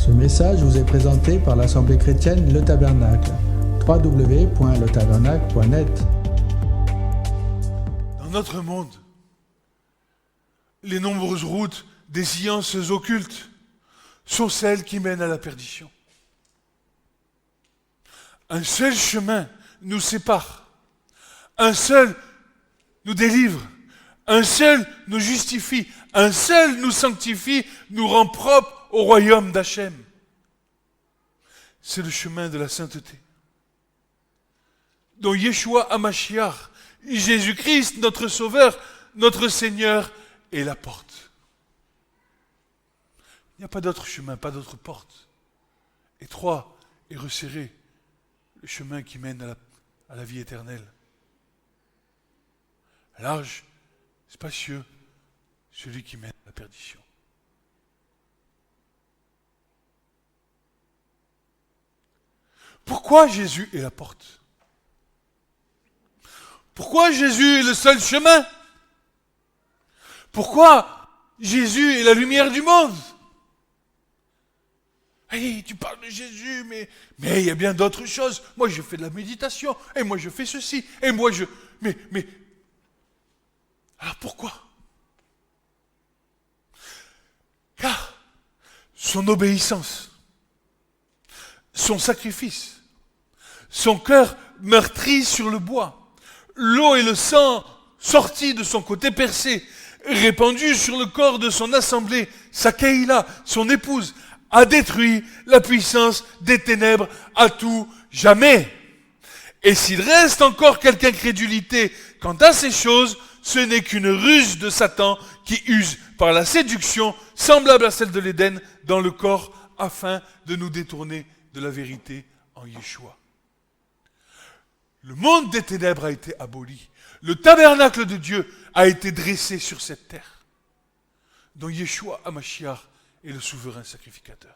Ce message vous est présenté par l'Assemblée chrétienne Le Tabernacle. www.letabernacle.net. Dans notre monde, les nombreuses routes des sciences occultes sont celles qui mènent à la perdition. Un seul chemin nous sépare. Un seul nous délivre. Un seul nous justifie. Un seul nous sanctifie, nous rend propres au royaume d'Hachem. C'est le chemin de la sainteté. Dont Yeshua HaMashiach, Jésus-Christ, notre Sauveur, notre Seigneur, est la porte. Il n'y a pas d'autre chemin, pas d'autre porte. Étroit et resserré, le chemin qui mène à la vie éternelle. Large, spacieux, celui qui mène à la perdition. Pourquoi Jésus est la porte? Pourquoi Jésus est le seul chemin? Pourquoi Jésus est la lumière du monde? Hey, tu parles de Jésus, mais il y a bien d'autres choses. Moi, je fais de la méditation, et moi, je fais ceci, et moi, je... Mais... Alors, pourquoi? Car son obéissance, son sacrifice, son cœur meurtri sur le bois, l'eau et le sang sortis de son côté percé, répandus sur le corps de son assemblée, sa Keïla, son épouse, a détruit la puissance des ténèbres à tout jamais. Et s'il reste encore quelque incrédulité quant à ces choses, ce n'est qu'une ruse de Satan qui use par la séduction semblable à celle de l'Éden dans le corps afin de nous détourner de la vérité en Yeshua. Le monde des ténèbres a été aboli. Le tabernacle de Dieu a été dressé sur cette terre, dont Yeshua HaMashiach est le souverain sacrificateur.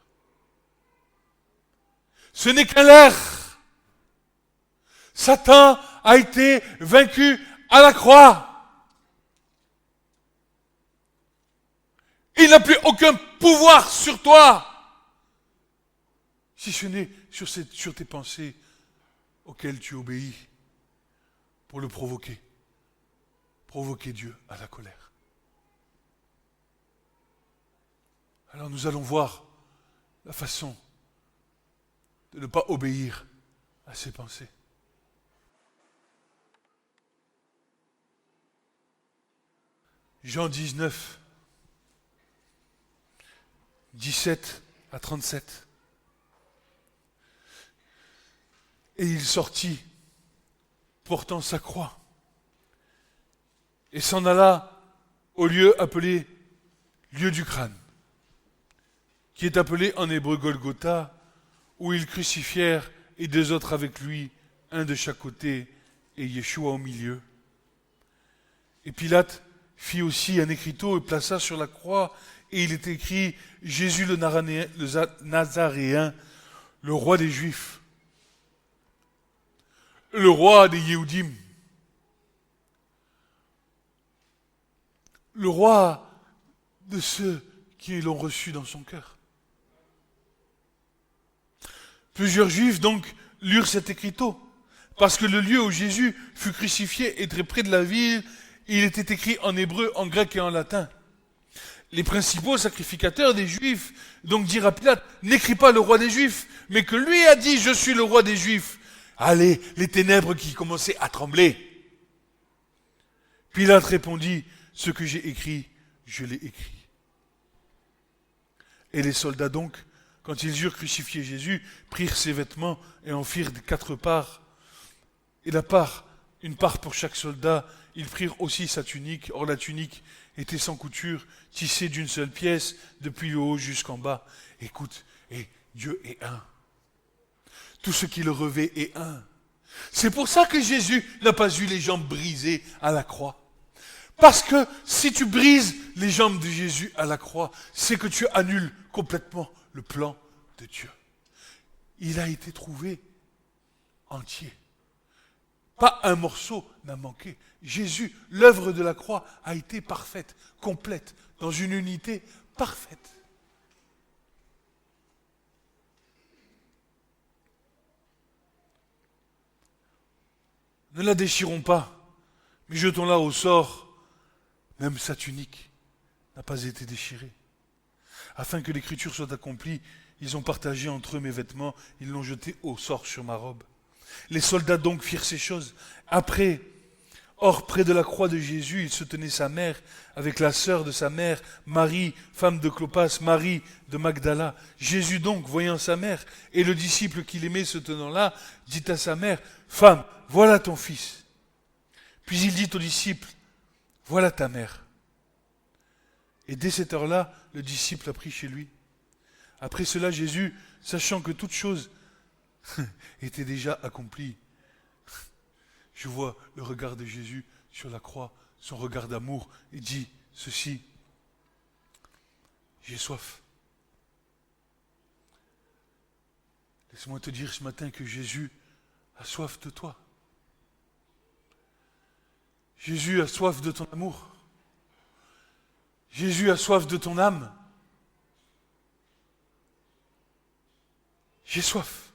Ce n'est qu'un leurre. Satan a été vaincu à la croix. Il n'a plus aucun pouvoir sur toi, si ce n'est sur tes pensées auxquelles tu obéis pour le provoquer Dieu à la colère. Alors nous allons voir la façon de ne pas obéir à ses pensées. Jean 19, 17 à 37. Et il sortit, portant sa croix, et s'en alla au lieu appelé lieu du crâne, qui est appelé en hébreu Golgotha, où ils crucifièrent et deux autres avec lui, un de chaque côté et Yeshua au milieu. Et Pilate fit aussi un écriteau et plaça sur la croix, et il est écrit Jésus le Nazaréen, le roi des Juifs, le roi des Yéhoudim, le roi de ceux qui l'ont reçu dans son cœur. Plusieurs Juifs donc lurent cet écriteau, parce que le lieu où Jésus fut crucifié est très près de la ville. Il était écrit en hébreu, en grec et en latin. Les principaux sacrificateurs des Juifs donc dirent à Pilate, n'écris pas le roi des Juifs, mais que lui a dit, je suis le roi des Juifs. Allez, les ténèbres qui commençaient à trembler. Pilate répondit, ce que j'ai écrit, je l'ai écrit. Et les soldats donc, quand ils eurent crucifié Jésus, prirent ses vêtements et en firent 4 parts. Et une part pour chaque soldat. Ils prirent aussi sa tunique. Or la tunique était sans couture, tissée d'une seule pièce, depuis le haut jusqu'en bas. Écoute, et Dieu est un. Tout ce qui le revêt est un. C'est pour ça que Jésus n'a pas eu les jambes brisées à la croix. Parce que si tu brises les jambes de Jésus à la croix, c'est que tu annules complètement le plan de Dieu. Il a été trouvé entier. Pas un morceau n'a manqué. Jésus, l'œuvre de la croix, a été parfaite, complète, dans une unité parfaite. Ne la déchirons pas, mais jetons-la au sort. Même sa tunique n'a pas été déchirée. Afin que l'écriture soit accomplie, ils ont partagé entre eux mes vêtements, ils l'ont jeté au sort sur ma robe. Les soldats donc firent ces choses. Après, or près de la croix de Jésus, il se tenait sa mère, avec la sœur de sa mère, Marie, femme de Clopas, Marie de Magdala. Jésus donc, voyant sa mère, et le disciple qu'il aimait se tenant là, dit à sa mère, « Femme, voilà ton fils. » Puis il dit au disciple, « Voilà ta mère. » Et dès cette heure-là, le disciple a pris chez lui. Après cela, Jésus, sachant que toute chose était déjà accomplie, je vois le regard de Jésus sur la croix, son regard d'amour, et dit ceci, j'ai soif. Laisse-moi te dire ce matin que Jésus a soif de toi. Jésus a soif de ton amour. Jésus a soif de ton âme. J'ai soif.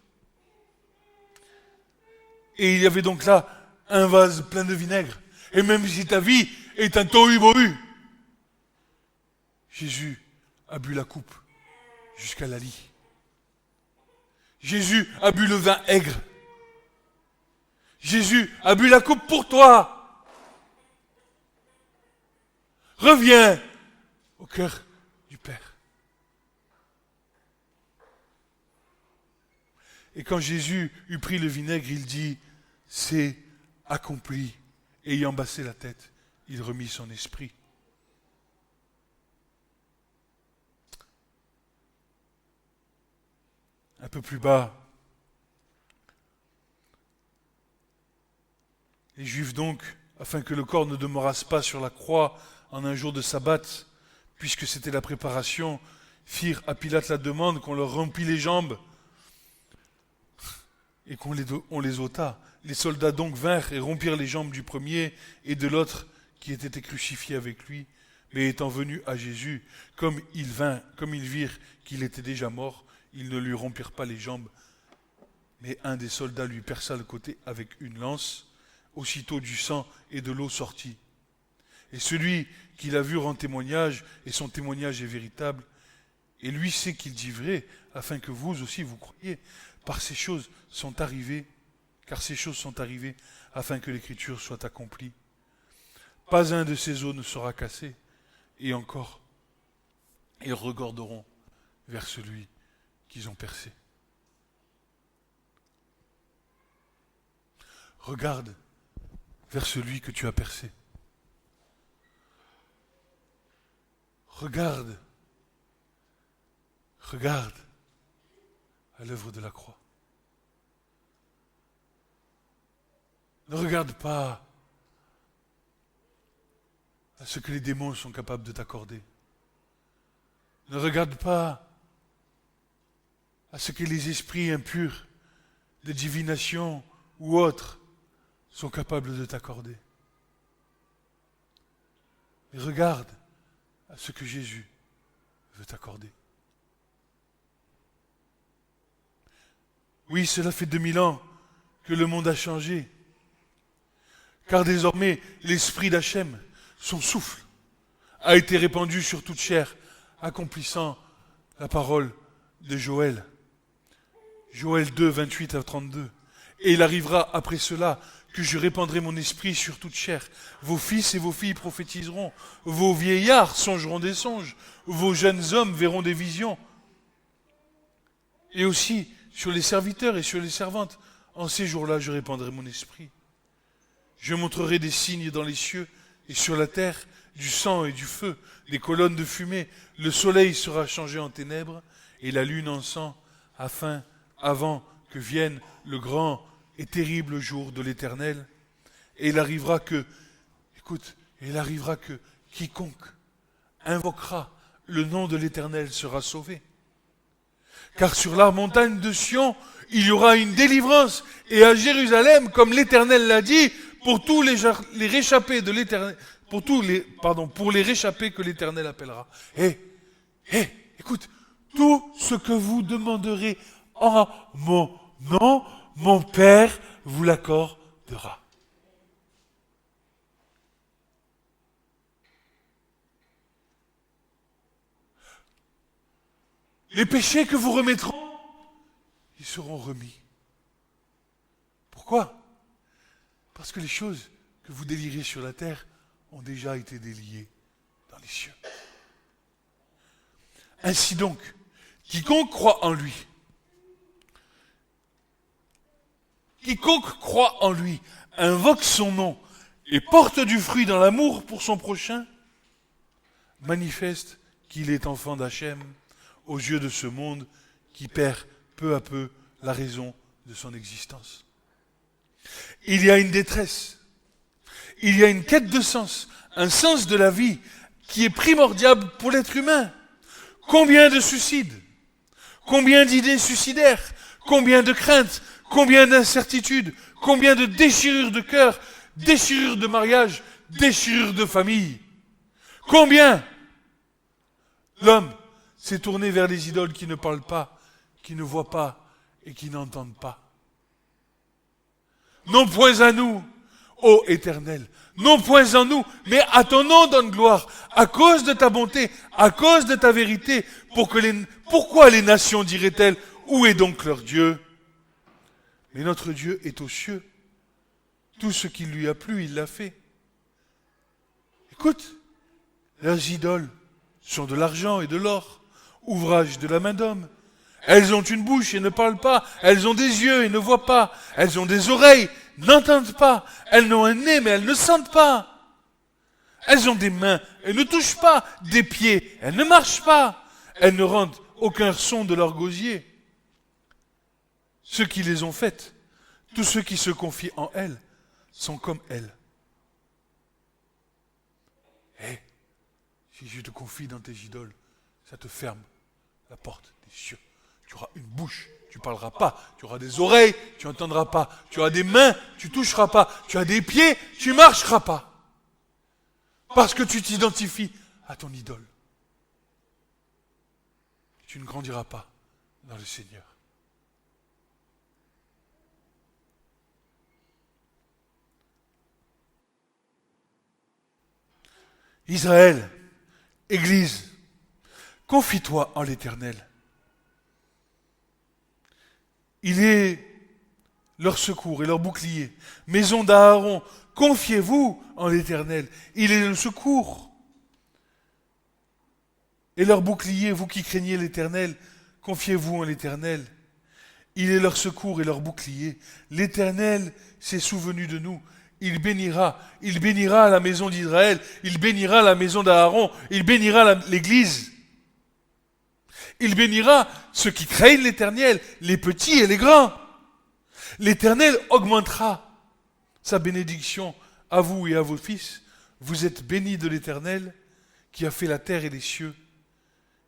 Et il y avait donc là un vase plein de vinaigre. Et même si ta vie est un tohu-bohu, Jésus a bu la coupe jusqu'à la lie. Jésus a bu le vin aigre. Jésus a bu la coupe pour toi. Reviens au cœur du Père. Et quand Jésus eut pris le vinaigre, il dit, c'est accompli. Et ayant baissé la tête, il remit son esprit. Un peu plus bas, les Juifs donc, afin que le corps ne demeurasse pas sur la croix en un jour de sabbat, puisque c'était la préparation, firent à Pilate la demande qu'on leur rompît les jambes et qu'on les ôtât. Les soldats donc vinrent et rompirent les jambes du premier et de l'autre qui était crucifié avec lui. Mais étant venus à Jésus, comme ils virent qu'il était déjà mort, ils ne lui rompirent pas les jambes. Mais un des soldats lui perça le côté avec une lance. Aussitôt du sang et de l'eau sortit. Et celui qui l'a vu rend témoignage, et son témoignage est véritable. Et lui sait qu'il dit vrai, afin que vous aussi vous croyiez. Car ces choses sont arrivées, afin que l'écriture soit accomplie. Pas un de ces os ne sera cassé, et encore, ils regarderont vers celui qu'ils ont percé. Regarde vers celui que tu as percé. Regarde à l'œuvre de la croix. Ne regarde pas à ce que les démons sont capables de t'accorder. Ne regarde pas à ce que les esprits impurs de divination ou autres sont capables de t'accorder. Mais regarde à ce que Jésus veut t'accorder. Oui, cela fait 2000 ans que le monde a changé. Car désormais, l'esprit d'Hachem, son souffle, a été répandu sur toute chair, accomplissant la parole de Joël. Joël 2, 28 à 32. Et il arrivera après cela que je répandrai mon esprit sur toute chair. Vos fils et vos filles prophétiseront. Vos vieillards songeront des songes. Vos jeunes hommes verront des visions. Et aussi sur les serviteurs et sur les servantes. En ces jours-là, je répandrai mon esprit. Je montrerai des signes dans les cieux et sur la terre, du sang et du feu, des colonnes de fumée. Le soleil sera changé en ténèbres et la lune en sang, avant que vienne le grand et terrible jour de l'Éternel. Et il arrivera que quiconque invoquera le nom de l'Éternel sera sauvé. Car sur la montagne de Sion, il y aura une délivrance. Et à Jérusalem, comme l'Éternel l'a dit, pour tous les réchappés de l'Éternel, pour les réchappés que l'Éternel appellera. Écoute, tout ce que vous demanderez en mon nom, mon Père vous l'accordera. Les péchés que vous remettront, ils seront remis. Pourquoi? Parce que les choses que vous délirez sur la terre ont déjà été déliées dans les cieux. Ainsi donc, quiconque croit en lui, invoque son nom et porte du fruit dans l'amour pour son prochain, manifeste qu'il est enfant d'Hachem aux yeux de ce monde qui perd peu à peu la raison de son existence. Il y a une détresse, il y a une quête de sens, un sens de la vie qui est primordial pour l'être humain. Combien de suicides, combien d'idées suicidaires, combien de craintes, combien d'incertitudes, combien de déchirures de cœur, déchirures de mariage, déchirures de famille. Combien l'homme s'est tourné vers les idoles qui ne parlent pas, qui ne voient pas et qui n'entendent pas. Non point à nous, ô Éternel, non point en nous, mais à ton nom donne gloire, à cause de ta bonté, à cause de ta vérité. Pourquoi les nations diraient-elles, où est donc leur Dieu? Mais notre Dieu est aux cieux. Tout ce qui lui a plu, il l'a fait. Écoute, leurs idoles sont de l'argent et de l'or, ouvrage de la main d'homme. Elles ont une bouche et ne parlent pas. Elles ont des yeux et ne voient pas. Elles ont des oreilles, n'entendent pas. Elles ont un nez, mais elles ne sentent pas. Elles ont des mains, elles ne touchent pas. Des pieds, elles ne marchent pas. Elles ne rendent aucun son de leur gosier. Ceux qui les ont faites, tous ceux qui se confient en elles, sont comme elles. Si je te confie dans tes idoles, ça te ferme la porte des cieux. Tu auras une bouche, tu ne parleras pas. Tu auras des oreilles, tu n'entendras pas. Tu auras des mains, tu ne toucheras pas. Tu as des pieds, tu ne marcheras pas. Parce que tu t'identifies à ton idole. Tu ne grandiras pas dans le Seigneur. Israël, Église, confie-toi en l'Éternel. Il est leur secours et leur bouclier. Maison d'Aaron, confiez-vous en l'Éternel. Il est le secours et leur bouclier, vous qui craignez l'Éternel, confiez-vous en l'Éternel. Il est leur secours et leur bouclier. L'Éternel s'est souvenu de nous. Il bénira la maison d'Israël, il bénira la maison d'Aaron, il bénira l'Église. Il bénira ceux qui craignent l'Éternel, les petits et les grands. L'Éternel augmentera sa bénédiction à vous et à vos fils. Vous êtes bénis de l'Éternel qui a fait la terre et les cieux.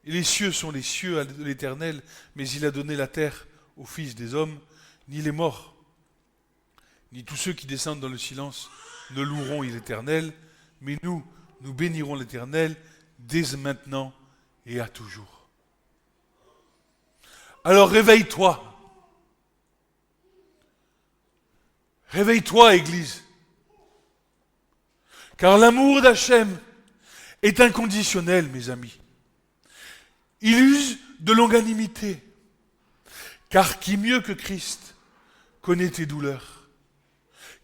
Et les cieux sont les cieux de l'Éternel, mais il a donné la terre aux fils des hommes, ni les morts, ni tous ceux qui descendent dans le silence ne loueront l'Éternel, mais nous bénirons l'Éternel dès maintenant et à toujours. Alors réveille-toi. Réveille-toi, Église. Car l'amour d'Hachem est inconditionnel, mes amis. Il use de longanimité. Car qui mieux que Christ connaît tes douleurs?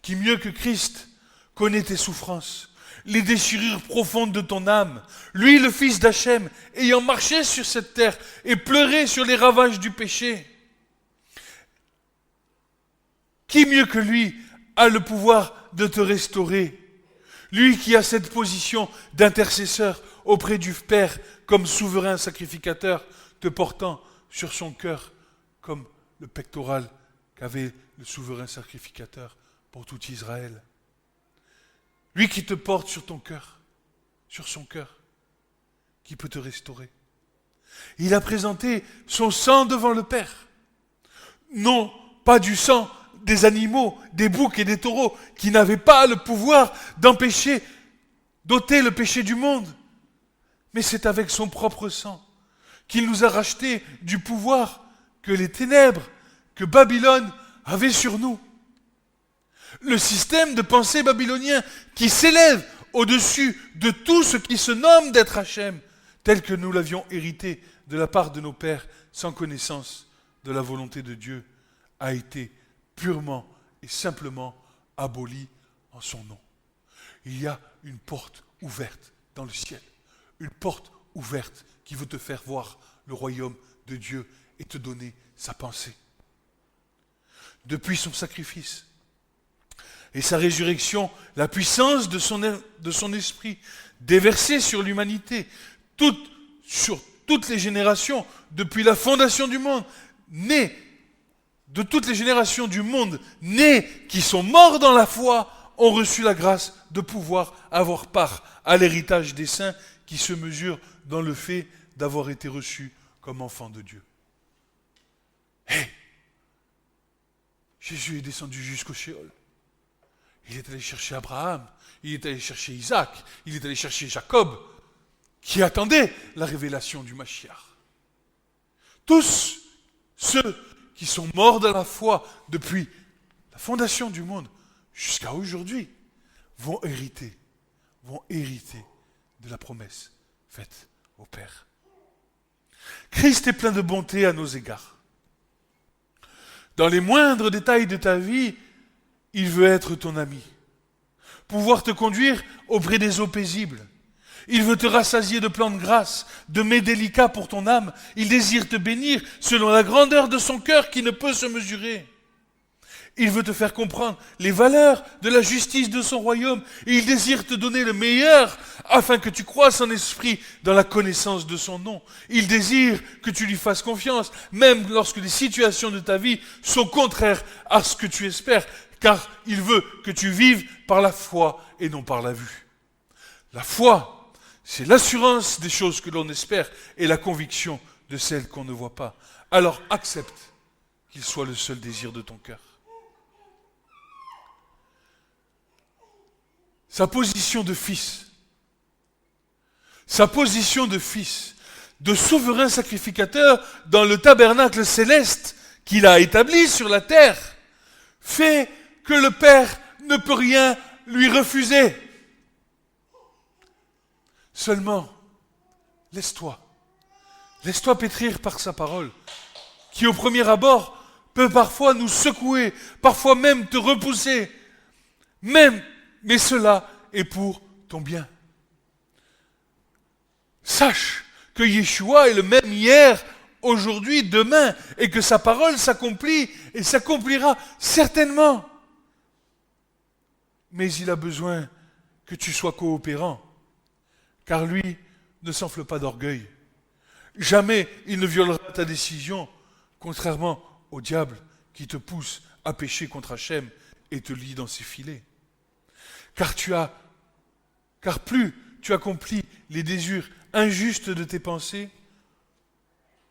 Qui mieux que Christ connaît tes souffrances, les déchirures profondes de ton âme, lui le fils d'Hachem, ayant marché sur cette terre et pleuré sur les ravages du péché. Qui mieux que lui a le pouvoir de te restaurer? Lui qui a cette position d'intercesseur auprès du Père comme souverain sacrificateur, te portant sur son cœur comme le pectoral qu'avait le souverain sacrificateur pour tout Israël. Lui qui te porte sur ton cœur, sur son cœur, qui peut te restaurer. Il a présenté son sang devant le Père. Non, pas du sang des animaux, des boucs et des taureaux, qui n'avaient pas le pouvoir d'empêcher, d'ôter le péché du monde. Mais c'est avec son propre sang qu'il nous a racheté du pouvoir que les ténèbres, que Babylone avait sur nous. Le système de pensée babylonien qui s'élève au-dessus de tout ce qui se nomme d'être Hachem, tel que nous l'avions hérité de la part de nos pères, sans connaissance de la volonté de Dieu, a été purement et simplement aboli en son nom. Il y a une porte ouverte dans le ciel, une porte ouverte qui veut te faire voir le royaume de Dieu et te donner sa pensée. Depuis son sacrifice et sa résurrection, la puissance de son esprit déversée sur l'humanité, sur toutes les générations, depuis la fondation du monde, de toutes les générations du monde, nés qui sont morts dans la foi, ont reçu la grâce de pouvoir avoir part à l'héritage des saints qui se mesure dans le fait d'avoir été reçus comme enfants de Dieu. Hey! Jésus est descendu jusqu'au Sheol. Il est allé chercher Abraham, il est allé chercher Isaac, il est allé chercher Jacob, qui attendait la révélation du Mashiach. Tous ceux qui sont morts dans la foi depuis la fondation du monde jusqu'à aujourd'hui vont hériter de la promesse faite au Père. Christ est plein de bonté à nos égards. Dans les moindres détails de ta vie, il veut être ton ami, pouvoir te conduire auprès des eaux paisibles. Il veut te rassasier de plans de grâce, de mets délicats pour ton âme. Il désire te bénir selon la grandeur de son cœur qui ne peut se mesurer. Il veut te faire comprendre les valeurs de la justice de son royaume. Et il désire te donner le meilleur afin que tu croisses en esprit dans la connaissance de son nom. Il désire que tu lui fasses confiance, même lorsque les situations de ta vie sont contraires à ce que tu espères, car il veut que tu vives par la foi et non par la vue. La foi, c'est l'assurance des choses que l'on espère et la conviction de celles qu'on ne voit pas. Alors accepte qu'il soit le seul désir de ton cœur. Sa position de fils, de souverain sacrificateur dans le tabernacle céleste qu'il a établi sur la terre, fait que le Père ne peut rien lui refuser. Seulement, laisse-toi pétrir par sa parole, qui au premier abord peut parfois nous secouer, parfois même te repousser, mais cela est pour ton bien. Sache que Yeshua est le même hier, aujourd'hui, demain, et que sa parole s'accomplit et s'accomplira certainement. Mais il a besoin que tu sois coopérant, car lui ne s'enfle pas d'orgueil. Jamais il ne violera ta décision, contrairement au diable qui te pousse à pécher contre Hachem et te lie dans ses filets. Car plus tu accomplis les désirs injustes de tes pensées,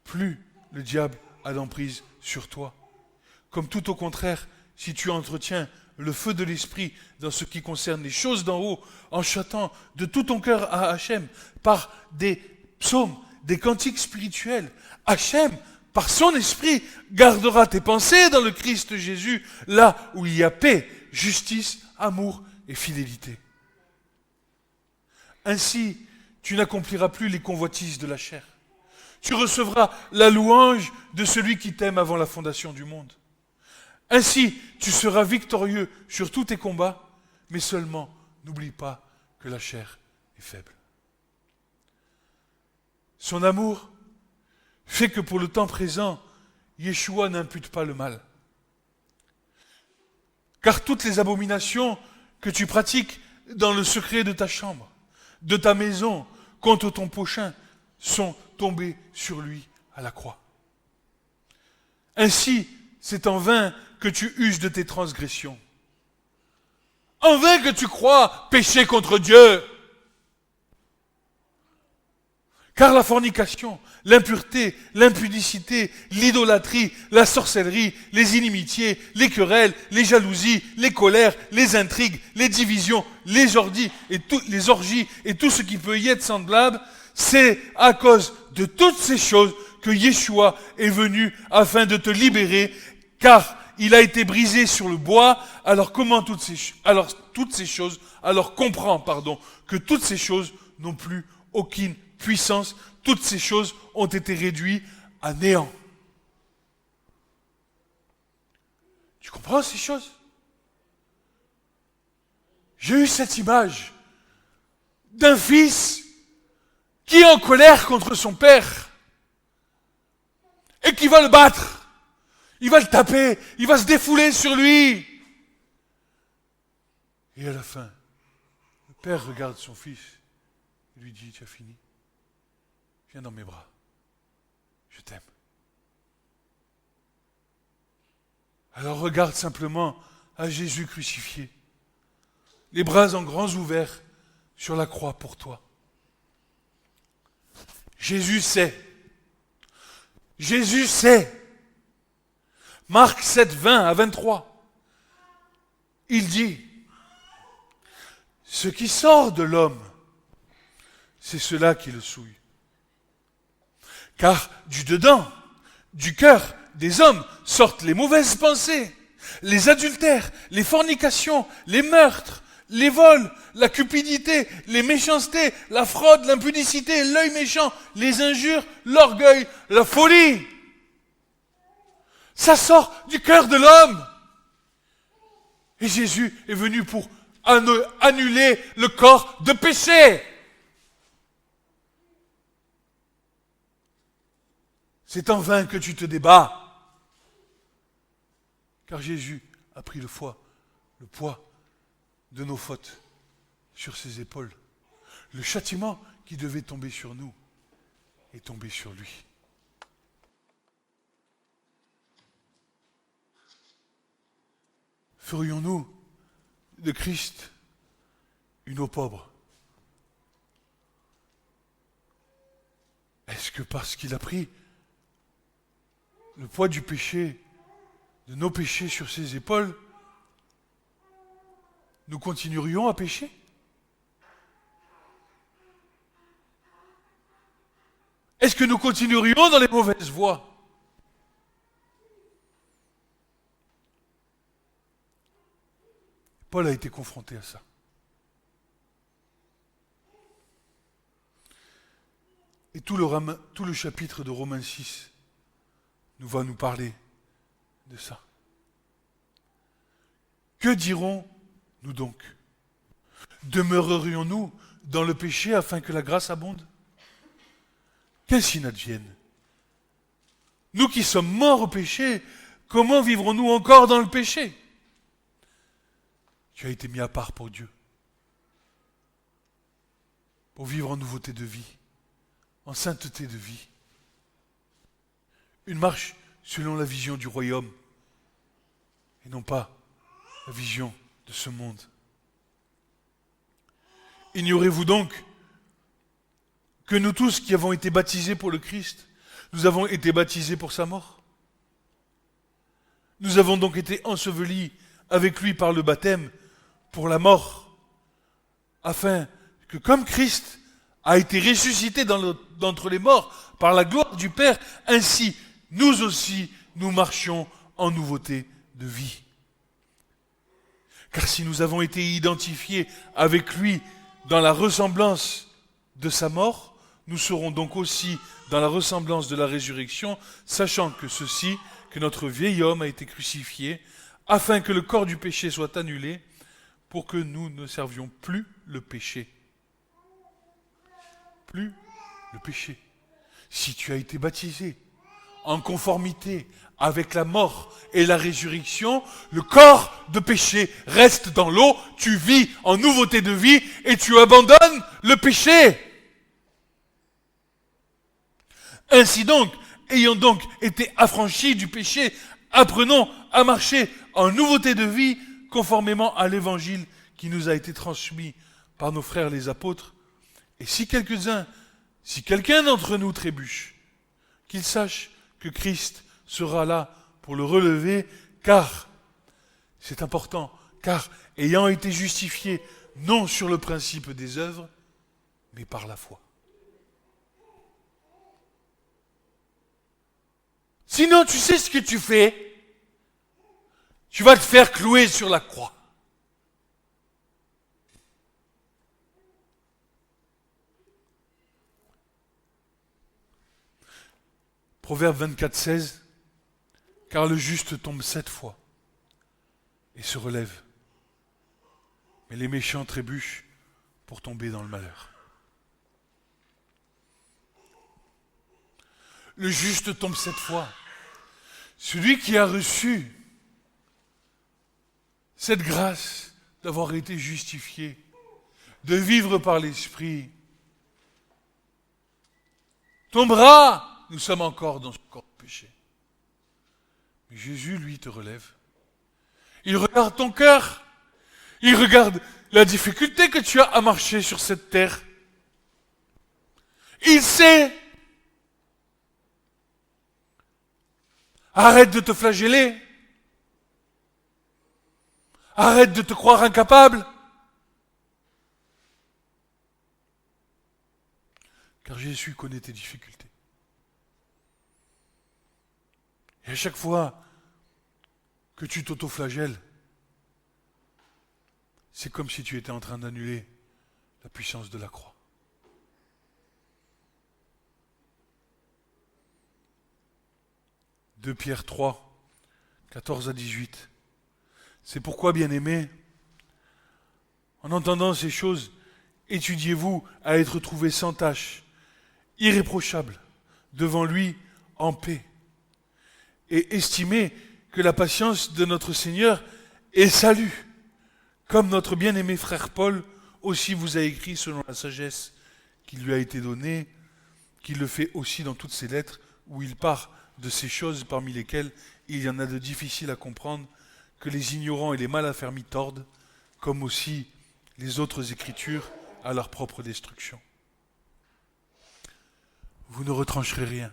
plus le diable a d'emprise sur toi. Comme tout au contraire, si tu entretiens le feu de l'esprit dans ce qui concerne les choses d'en haut, en chantant de tout ton cœur à Hachem, par des psaumes, des cantiques spirituels, Hachem, par son esprit, gardera tes pensées dans le Christ Jésus, là où il y a paix, justice, amour et fidélité. Ainsi, tu n'accompliras plus les convoitises de la chair. Tu recevras la louange de celui qui t'aime avant la fondation du monde. Ainsi, tu seras victorieux sur tous tes combats, mais seulement n'oublie pas que la chair est faible. Son amour fait que pour le temps présent, Yeshua n'impute pas le mal. Car toutes les abominations que tu pratiques dans le secret de ta chambre, de ta maison, contre ton prochain, sont tombées sur lui à la croix. Ainsi, c'est en vain que tu uses de tes transgressions. En vain que tu crois pécher contre Dieu. Car la fornication, l'impureté, l'impudicité, l'idolâtrie, la sorcellerie, les inimitiés, les querelles, les jalousies, les colères, les intrigues, les divisions, les orgies et tout ce qui peut y être semblable, c'est à cause de toutes ces choses que Yeshua est venu afin de te libérer, car il a été brisé sur le bois. Alors comprends que toutes ces choses n'ont plus aucune puissance, toutes ces choses ont été réduites à néant. Tu comprends ces choses? J'ai eu cette image d'un fils qui est en colère contre son père et qui va le battre. Il va le taper, il va se défouler sur lui. Et à la fin, le père regarde son fils et lui dit, tu as fini? Viens dans mes bras, je t'aime. Alors regarde simplement à Jésus crucifié, les bras en grands ouverts sur la croix pour toi. Jésus sait. Jésus sait. Marc 7, 20 à 23. Il dit, ce qui sort de l'homme, c'est cela qui le souille. Car du dedans, du cœur des hommes sortent les mauvaises pensées, les adultères, les fornications, les meurtres, les vols, la cupidité, les méchancetés, la fraude, l'impudicité, l'œil méchant, les injures, l'orgueil, la folie. Ça sort du cœur de l'homme. Et Jésus est venu pour annuler le corps de péché. C'est en vain que tu te débats. Car Jésus a pris le poids de nos fautes sur ses épaules. Le châtiment qui devait tomber sur nous est tombé sur lui. Ferions-nous de Christ une eau pauvre? Est-ce que parce qu'il a pris le poids du péché, de nos péchés sur ses épaules, nous continuerions à pécher? Est-ce que nous continuerions dans les mauvaises voies? Paul a été confronté à ça. Et tout le chapitre de Romains 6 va nous parler de ça. Que dirons-nous donc? Demeurerions-nous dans le péché afin que la grâce abonde? Qu'ainsi n'advienne. Nous qui sommes morts au péché, comment vivrons-nous encore dans le péché? Tu as été mis à part pour Dieu, pour vivre en nouveauté de vie, en sainteté de vie. Une marche selon la vision du royaume, et non pas la vision de ce monde. Ignorez-vous donc que nous tous qui avons été baptisés pour le Christ, nous avons été baptisés pour sa mort? Nous avons donc été ensevelis avec lui par le baptême pour la mort, afin que comme Christ a été ressuscité d'entre les morts par la gloire du Père, ainsi nous aussi nous marchions en nouveauté de vie. Car si nous avons été identifiés avec lui dans la ressemblance de sa mort, nous serons donc aussi dans la ressemblance de la résurrection, sachant que notre vieil homme a été crucifié, afin que le corps du péché soit annulé, pour que nous ne servions plus le péché. Plus le péché. Si tu as été baptisé en conformité avec la mort et la résurrection, le corps de péché reste dans l'eau, tu vis en nouveauté de vie et tu abandonnes le péché. Ainsi donc, ayant donc été affranchis du péché, apprenons à marcher en nouveauté de vie conformément à l'évangile qui nous a été transmis par nos frères les apôtres. Et si quelqu'un d'entre nous trébuche, qu'il sache que Christ sera là pour le relever, car, c'est important, car ayant été justifié non sur le principe des œuvres, mais par la foi. Sinon, tu sais ce que tu fais? Tu vas te faire clouer sur la croix. Proverbe 24, 16. Car le juste tombe 7 fois et se relève. Mais les méchants trébuchent pour tomber dans le malheur. Le juste tombe 7 fois. Celui qui a reçu cette grâce d'avoir été justifié, de vivre par l'Esprit, tombera. Nous sommes encore dans ce corps de péché. Mais Jésus, lui, te relève. Il regarde ton cœur. Il regarde la difficulté que tu as à marcher sur cette terre. Il sait. Arrête de te flageller. Arrête de te croire incapable. Car Jésus connaît tes difficultés. Et à chaque fois que tu t'auto-flagelles, c'est comme si tu étais en train d'annuler la puissance de la croix. « 2 Pierre 3, 14 à 18. C'est pourquoi, bien-aimés, en entendant ces choses, étudiez-vous à être trouvés sans tache, irréprochables, devant lui en paix. Et estimez que la patience de notre Seigneur est salut, comme notre bien-aimé frère Paul aussi vous a écrit selon la sagesse qui lui a été donnée, qu'il le fait aussi dans toutes ses lettres, où il part de ces choses parmi lesquelles il y en a de difficiles à comprendre, que les ignorants et les mal affermis tordent, comme aussi les autres écritures à leur propre destruction. Vous ne retrancherez rien.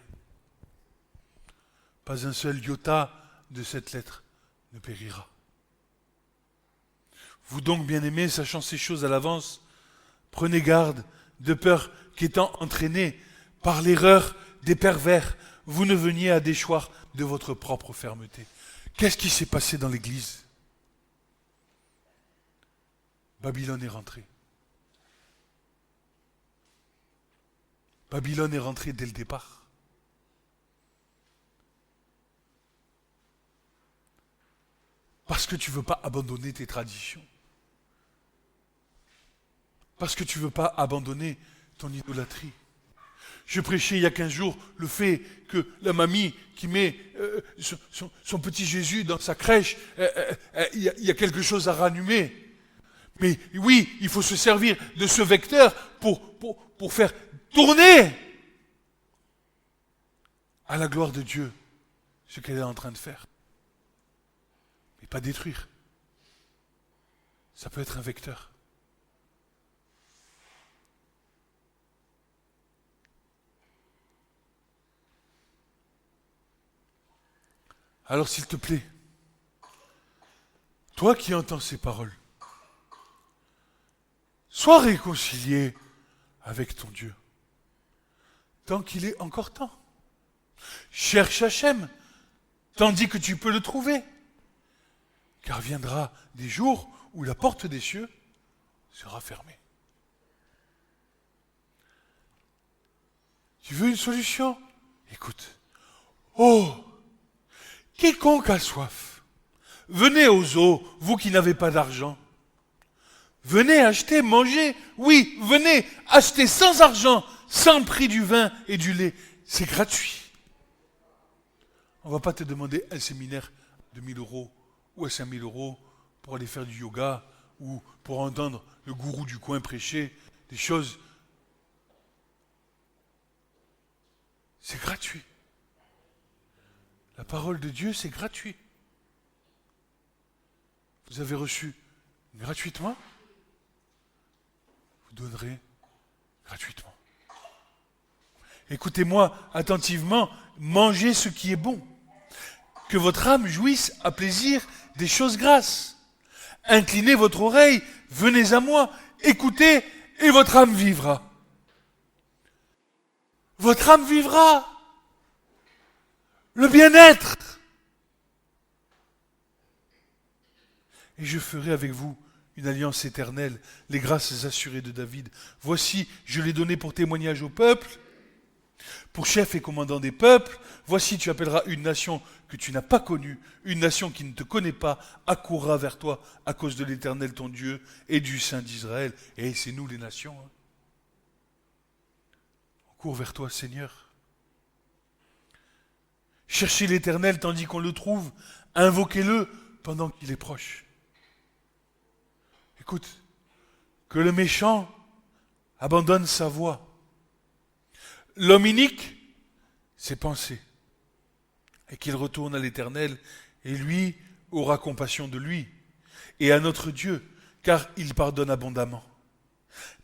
Pas un seul iota de cette lettre ne périra. Vous donc, bien-aimés, sachant ces choses à l'avance, prenez garde, de peur qu'étant entraînés par l'erreur des pervers, vous ne veniez à déchoir de votre propre fermeté. Qu'est-ce qui s'est passé dans l'Église ? Babylone est rentrée. Babylone est rentrée dès le départ. Parce que tu ne veux pas abandonner tes traditions. Parce que tu ne veux pas abandonner ton idolâtrie. Je prêchais il y a 15 jours le fait que la mamie qui met son petit Jésus dans sa crèche, il y a quelque chose à rallumer. Mais oui, il faut se servir de ce vecteur pour faire tourner à la gloire de Dieu ce qu'elle est en train de faire. Mais pas détruire. Ça peut être un vecteur. Alors s'il te plaît, toi qui entends ces paroles, sois réconcilié avec ton Dieu, tant qu'il est encore temps. Cherche Hachem, tandis que tu peux le trouver, car viendra des jours où la porte des cieux sera fermée. Tu veux une solution ? Écoute. Oh, quiconque a soif, venez aux eaux, vous qui n'avez pas d'argent. Venez acheter, manger. Oui, venez acheter sans argent, sans prix du vin et du lait. C'est gratuit. On ne va pas te demander un séminaire de 1 000 € ou à 5 000 € pour aller faire du yoga ou pour entendre le gourou du coin prêcher des choses. C'est gratuit. La parole de Dieu, c'est gratuit. Vous avez reçu gratuitement, vous donnerez gratuitement. Écoutez-moi attentivement, mangez ce qui est bon. Que votre âme jouisse à plaisir des choses grasses. Inclinez votre oreille, venez à moi, écoutez, et votre âme vivra. Votre âme vivra. Le bien-être. Et je ferai avec vous une alliance éternelle, les grâces assurées de David. Voici, je l'ai donné pour témoignage au peuple, Pour chef et commandant des peuples, voici tu appelleras une nation que tu n'as pas connue, une nation qui ne te connaît pas, accourra vers toi à cause de l'Éternel ton Dieu et du Saint d'Israël. Et c'est nous les nations. On court vers toi, Seigneur. Cherchez l'Éternel tandis qu'on le trouve, invoquez-le pendant qu'il est proche. Écoute, que le méchant abandonne sa voie. L'homme inique, ses pensées. Et qu'il retourne à l'Éternel, et lui aura compassion de lui, et à notre Dieu, car il pardonne abondamment.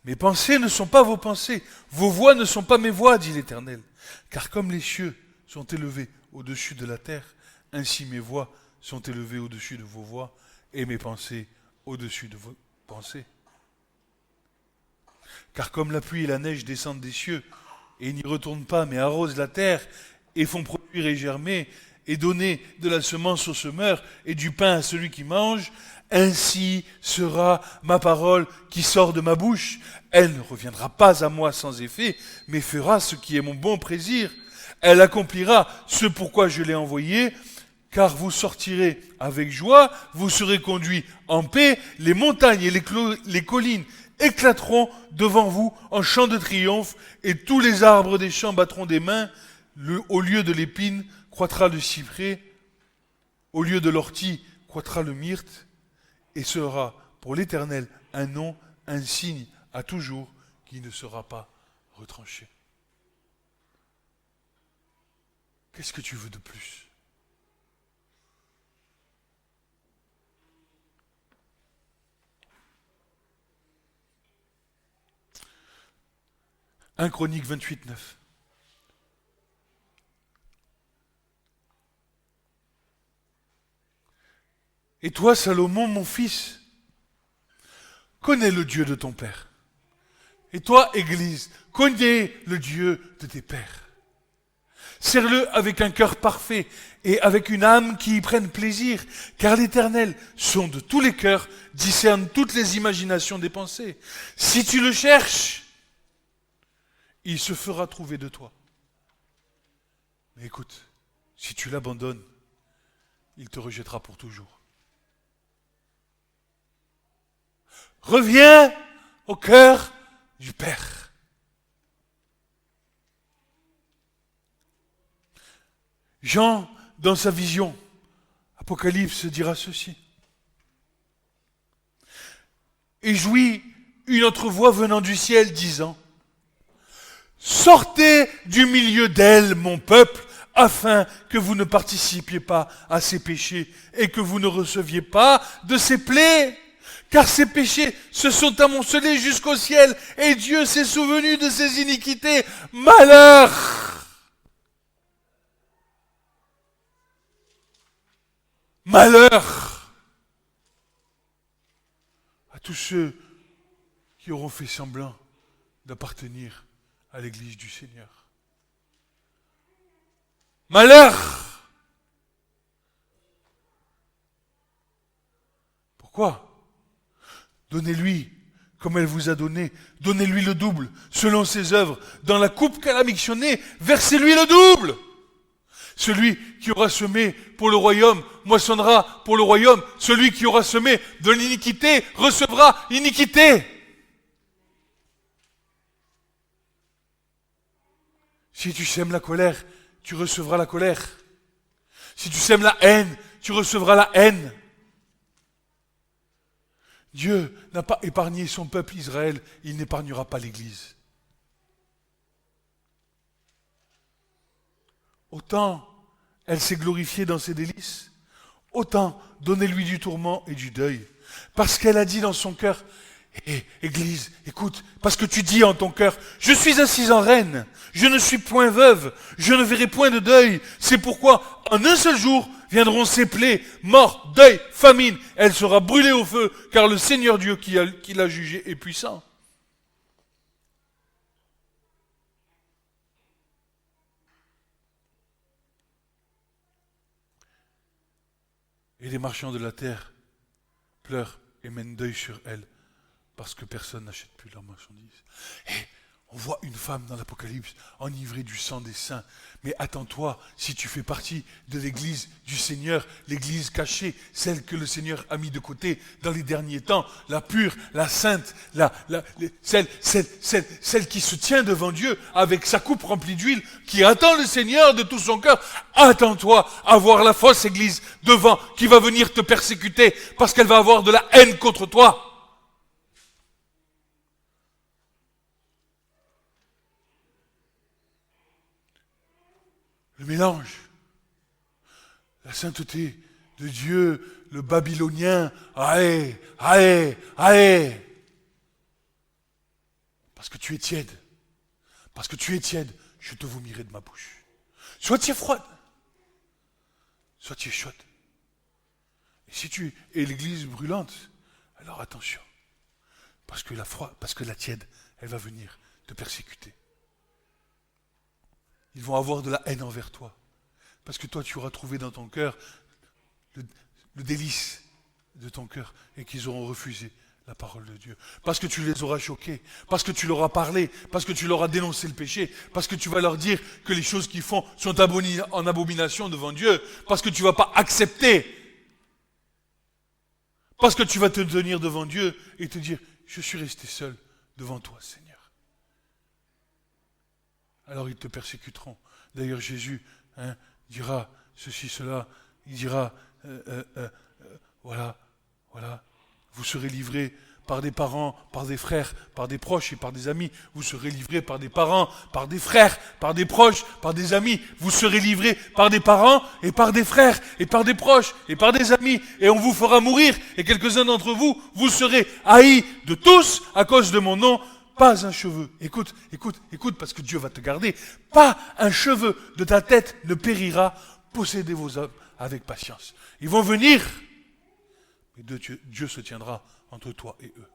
Mes pensées ne sont pas vos pensées, vos voix ne sont pas mes voix, dit l'Éternel. Car comme les cieux sont élevés au-dessus de la terre, ainsi mes voix sont élevées au-dessus de vos voix, et mes pensées au-dessus de vos pensées. Car comme la pluie et la neige descendent des cieux, et n'y retournent pas, mais arrosent la terre, et font produire et germer, et donner de la semence au semeur, et du pain à celui qui mange, ainsi sera ma parole qui sort de ma bouche. Elle ne reviendra pas à moi sans effet, mais fera ce qui est mon bon plaisir. Elle accomplira ce pourquoi je l'ai envoyée, car vous sortirez avec joie, vous serez conduits en paix, les montagnes et les collines éclateront devant vous en chant de triomphe, et tous les arbres des champs battront des mains. Au lieu de l'épine croîtra le cyprès, au lieu de l'ortie croîtra le myrte, et sera pour l'Éternel un nom, un signe à toujours qui ne sera pas retranché. Qu'est-ce que tu veux de plus ? « 1 Chronique 28, 9. Et toi, Salomon, mon fils, connais le Dieu de ton père. Et toi, Église, connais le Dieu de tes pères. Sers-le avec un cœur parfait et avec une âme qui y prenne plaisir, car l'Éternel sonde tous les cœurs, discerne toutes les imaginations des pensées. Si tu le cherches, il se fera trouver de toi. Mais écoute, si tu l'abandonnes, il te rejettera pour toujours. Reviens au cœur du Père. Jean, dans sa vision, Apocalypse dira ceci. Et j'ouis une autre voix venant du ciel disant, sortez du milieu d'elle, mon peuple, afin que vous ne participiez pas à ses péchés et que vous ne receviez pas de ses plaies. Car ses péchés se sont amoncelés jusqu'au ciel et Dieu s'est souvenu de ses iniquités. Malheur! Malheur à tous ceux qui auront fait semblant d'appartenir à l'Église du Seigneur. Malheur! Pourquoi? Donnez-lui comme elle vous a donné, donnez-lui le double, selon ses œuvres. Dans la coupe qu'elle a mixtionnée, versez-lui le double. Celui qui aura semé pour le royaume moissonnera pour le royaume. Celui qui aura semé de l'iniquité recevra l'iniquité. Si tu sèmes la colère, tu recevras la colère. Si tu sèmes la haine, tu recevras la haine. Dieu n'a pas épargné son peuple Israël, il n'épargnera pas l'Église. Autant elle s'est glorifiée dans ses délices, autant donnez-lui du tourment et du deuil. Parce qu'elle a dit dans son cœur, Église, écoute, parce que tu dis en ton cœur, je suis assise en reine, je ne suis point veuve, je ne verrai point de deuil. C'est pourquoi, en un seul jour, viendront ses plaies, mort, deuil, famine. Elle sera brûlée au feu, car le Seigneur Dieu qui l'a jugée est puissant. Et les marchands de la terre pleurent et mènent deuil sur elle, parce que personne n'achète plus leurs marchandises. Et On voit une femme dans l'Apocalypse enivrée du sang des saints. Mais attends-toi, si tu fais partie de l'église du Seigneur, l'église cachée, celle que le Seigneur a mis de côté dans les derniers temps, la pure, la sainte, celle qui se tient devant Dieu avec sa coupe remplie d'huile, qui attend le Seigneur de tout son cœur, attends-toi à voir la fausse église devant, qui va venir te persécuter parce qu'elle va avoir de la haine contre toi. Le mélange, la sainteté de Dieu, le babylonien, aïe, aïe, aïe. Parce que tu es tiède, je te vomirai de ma bouche. Soit tu es froide, soit tu es chaude. Et si tu es l'église brûlante, alors attention, parce que la tiède, elle va venir te persécuter. Ils vont avoir de la haine envers toi. Parce que toi, tu auras trouvé dans ton cœur le délice de ton cœur et qu'ils auront refusé la parole de Dieu. Parce que tu les auras choqués, parce que tu leur as parlé, parce que tu leur as dénoncé le péché, parce que tu vas leur dire que les choses qu'ils font sont en abomination devant Dieu, parce que tu ne vas pas accepter, parce que tu vas te tenir devant Dieu et te dire, je suis resté seul devant toi, Seigneur. Alors ils te persécuteront. D'ailleurs, Jésus dira ceci, cela. Il dira, voilà, vous serez livrés par des parents, par des frères, par des proches et par des amis. Vous serez livrés par des parents, par des frères, par des proches, par des amis. Vous serez livrés par des parents et par des frères et par des proches et par des amis. Et on vous fera mourir. Et quelques-uns d'entre vous, vous serez haïs de tous à cause de mon nom. Pas un cheveu, écoute, parce que Dieu va te garder, pas un cheveu de ta tête ne périra, possédez vos hommes avec patience. Ils vont venir, mais Dieu se tiendra entre toi et eux.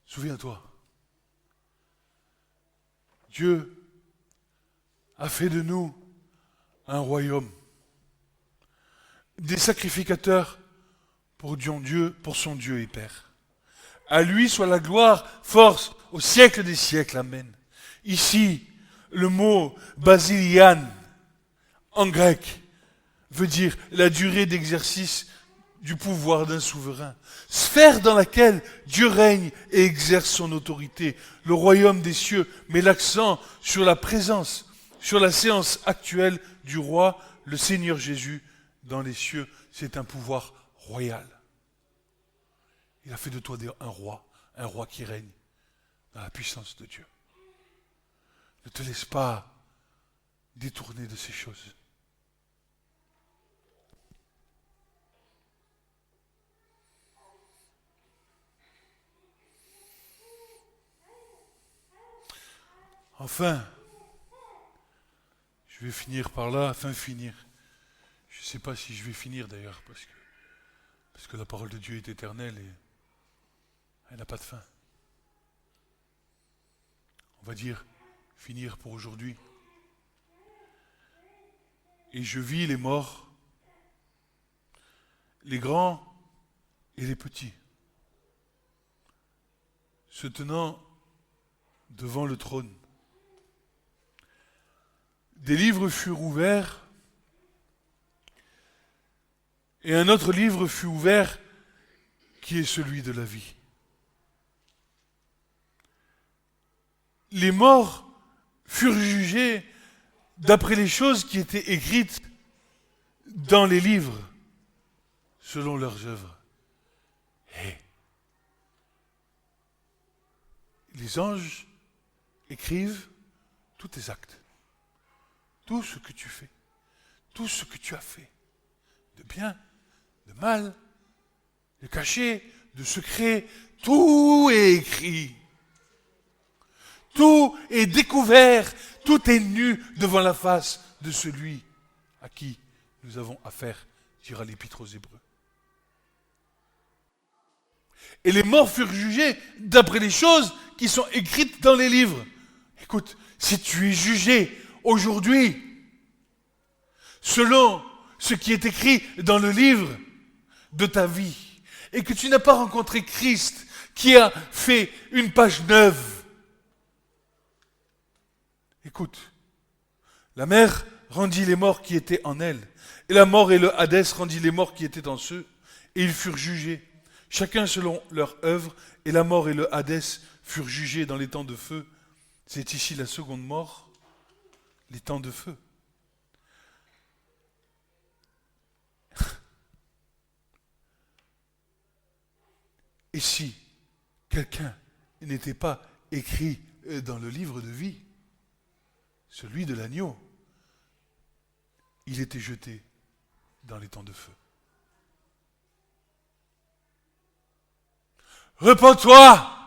Souviens-toi, Dieu a fait de nous un royaume, des sacrificateurs pour son Dieu et Père. À lui soit la gloire, force, au siècle des siècles. Amen. Ici, le mot basilian, en grec, veut dire la durée d'exercice du pouvoir d'un souverain. Sphère dans laquelle Dieu règne et exerce son autorité. Le royaume des cieux met l'accent sur la présence, sur la séance actuelle du roi, le Seigneur Jésus, dans les cieux. C'est un pouvoir royal. Il a fait de toi un roi qui règne dans la puissance de Dieu. Ne te laisse pas détourner de ces choses. Enfin, je vais finir par là, finir. Je ne sais pas si je vais finir d'ailleurs, parce que la parole de Dieu est éternelle et elle n'a pas de fin. On va dire finir pour aujourd'hui. Et je vis les morts, les grands et les petits, se tenant devant le trône. Des livres furent ouverts, et un autre livre fut ouvert, qui est celui de la vie. Les morts furent jugés d'après les choses qui étaient écrites dans les livres, selon leurs œuvres. Et les anges écrivent tous tes actes. Tout ce que tu fais, tout ce que tu as fait, de bien, de mal, de caché, de secret, tout est écrit. Tout est découvert, tout est nu devant la face de celui à qui nous avons affaire, dira l'Épître aux Hébreux. Et les morts furent jugés d'après les choses qui sont écrites dans les livres. Écoute, si tu es jugé aujourd'hui, selon ce qui est écrit dans le livre de ta vie, et que tu n'as pas rencontré Christ qui a fait une page neuve, écoute, la mer rendit les morts qui étaient en elle, et la mort et le Hadès rendit les morts qui étaient en ceux, et ils furent jugés, chacun selon leur œuvre, et la mort et le Hadès furent jugés dans les temps de feu. C'est ici la seconde mort, les temps de feu. Et si quelqu'un n'était pas écrit dans le livre de vie, celui de l'agneau, il était jeté dans les temps de feu. Repens-toi!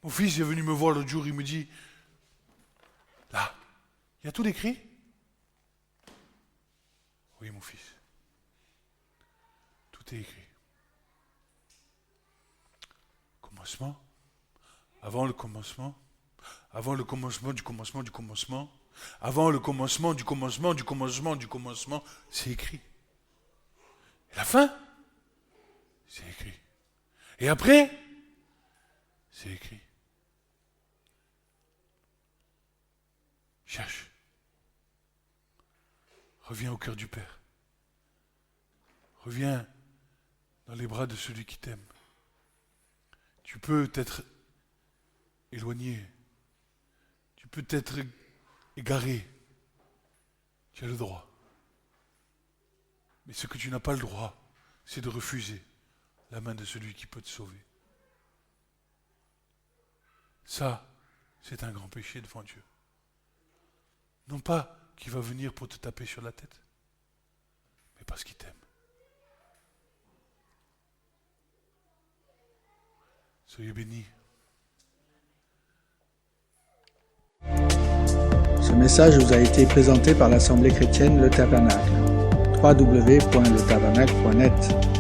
Mon fils est venu me voir l'autre jour, il me dit, là, il y a tout écrit? Oui, mon fils. Tout est écrit. Commencement, avant le commencement, avant le commencement du commencement du commencement, avant le commencement du commencement du commencement du commencement, c'est écrit. Et la fin, c'est écrit. Et après, c'est écrit. Cherche. Reviens au cœur du Père. Reviens dans les bras de celui qui t'aime. Tu peux t'être éloigné. Tu peux t'être égaré. Tu as le droit. Mais ce que tu n'as pas le droit, c'est de refuser la main de celui qui peut te sauver. Ça, c'est un grand péché devant Dieu. Non pas qu'il va venir pour te taper sur la tête, mais parce qu'il t'aime. Soyez bénis. Ce message vous a été présenté par l'Assemblée chrétienne Le Tabernacle. www.letabernacle.net